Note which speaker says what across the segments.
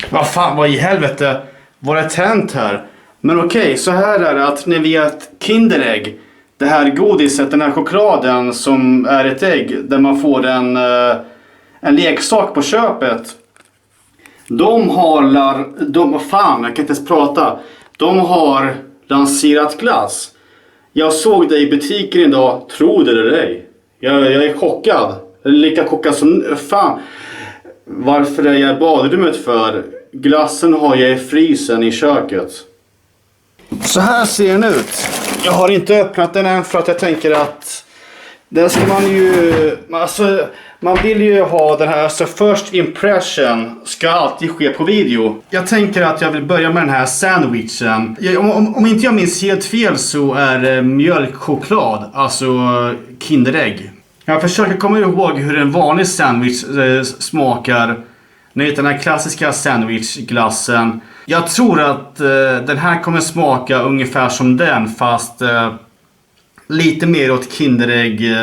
Speaker 1: Vad fan, vad i helvete var det tänt här? Men okej, så här är det att ni vet Kinderägg. Det här godiset, den här chokladen som är ett ägg där man får en leksak på köpet. De fan, jag kan inte ens prata. De har lanserat glass. Jag såg det i butiken idag, tro det eller ej. Jag är chockad. Lika chockad som fan. Varför är jag i badrummet för? Glassen har jag i frysen i köket. Så här ser den ut. Jag har inte öppnat den än för att jag tänker att den ska man ju, alltså man vill ju ha den här, så first impression ska alltid ske på video. Jag tänker att jag vill börja med den här sandwichen. Om inte jag minns helt fel så är det mjölkchoklad, alltså Kinderägg. Jag försöker komma ihåg hur en vanlig sandwich smakar. Ni vet den här klassiska sandwichglassen. Jag tror att den här kommer smaka ungefär som den, fast lite mer åt Kinderägg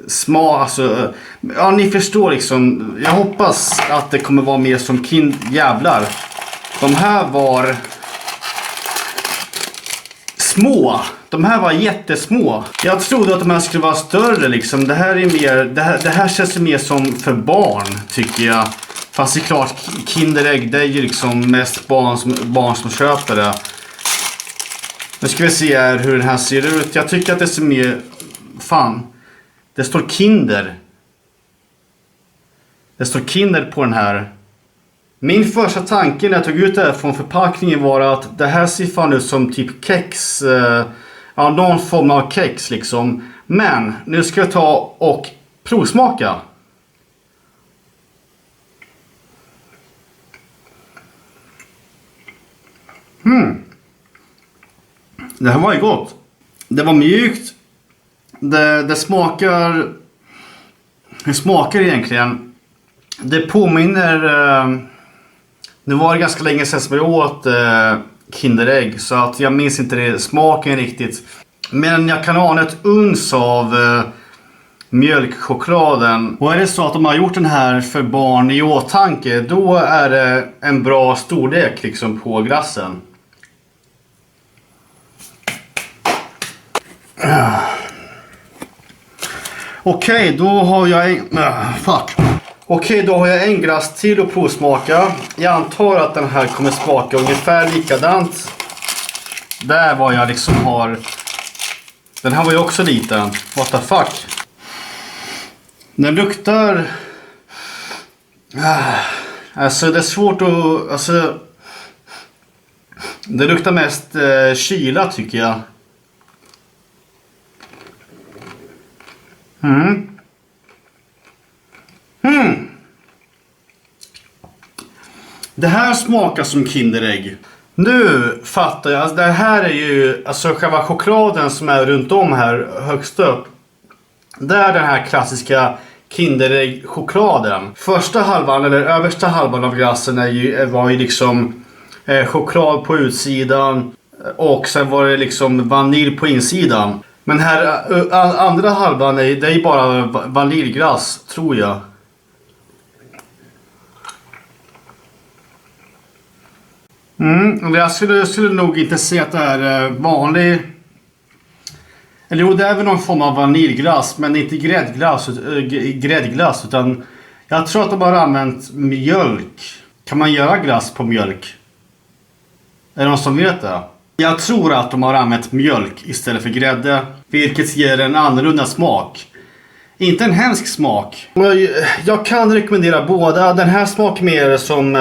Speaker 1: smak. Alltså, ja, ni förstår liksom. Jag hoppas att det kommer vara mer som jävlar. De här var små. De här var jättesmå. Jag trodde att de här skulle vara större liksom. Det här är mer, det här känns mer som för barn tycker jag. Fast det är klart, Kinderägg, det är ju liksom mest barn som köper det. Nu ska vi se här hur den här ser ut. Jag tycker att det ser mer, fan, det står Kinder. Det står Kinder på den här. Min första tanke när jag tog ut det här från förpackningen var att det här ser fan ut som typ kex. Ja, någon form av kex liksom. Men nu ska jag ta och provsmaka. Det här var ju gott. Det var mjukt. Det smakar... Hur smakar det egentligen? Det påminner... Nu var det ganska länge sedan som jag åt Kinderägg. Så att jag minns inte det smaken riktigt. Men jag kan ana ett uns av mjölkchokladen. Och är det så att de har gjort den här för barn i åtanke, då är det en bra storlek liksom på glassen. Okej, då har jag då har jag en glass till att provsmaka. Jag antar att den här kommer smaka ungefär likadant. Där var jag liksom har... Den här var ju också liten. What the fuck? Den luktar... Alltså det är svårt att... Alltså... Det luktar mest kyla tycker jag. Det här smakar som Kinderägg. Nu fattar jag. Alltså det här är ju alltså själva chokladen som är runt om här högst upp. Det är den här klassiska Kinderägg-chokladen. Första halvan eller översta halvan av glassen var ju liksom choklad på utsidan. Och sen var det liksom vanilj på insidan. Men här andra halvan det är bara vaniljglass, tror jag. Jag skulle nog inte säga att det är vanlig. Eller jo, det är väl någon form av vaniljglass, men inte gräddglass, utan jag tror att de har använt mjölk. Kan man göra glass på mjölk? Är det någon som vet det? Jag tror att de har använt mjölk istället för grädde, vilket ger en annorlunda smak. Inte en hemsk smak. Jag kan rekommendera båda. Den här smakar mer som...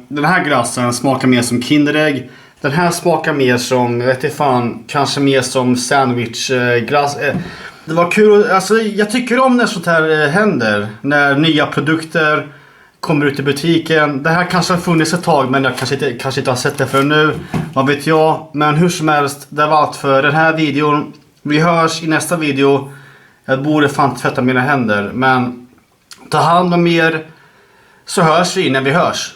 Speaker 1: Den här glassen smakar mer som Kinderägg. Den här smakar mer som... Jag vet inte fan. Kanske mer som sandwichglass. Det var kul. Alltså, jag tycker om när sånt här händer. När nya produkter kommer ut i butiken. Det här kanske har funnits ett tag, men jag kanske inte har sett det för nu. Vad vet jag. Men hur som helst. Det var allt för den här videon. Vi hörs i nästa video. Jag borde fan tvätta mina händer. Men ta hand om er. Så hörs vi när vi hörs.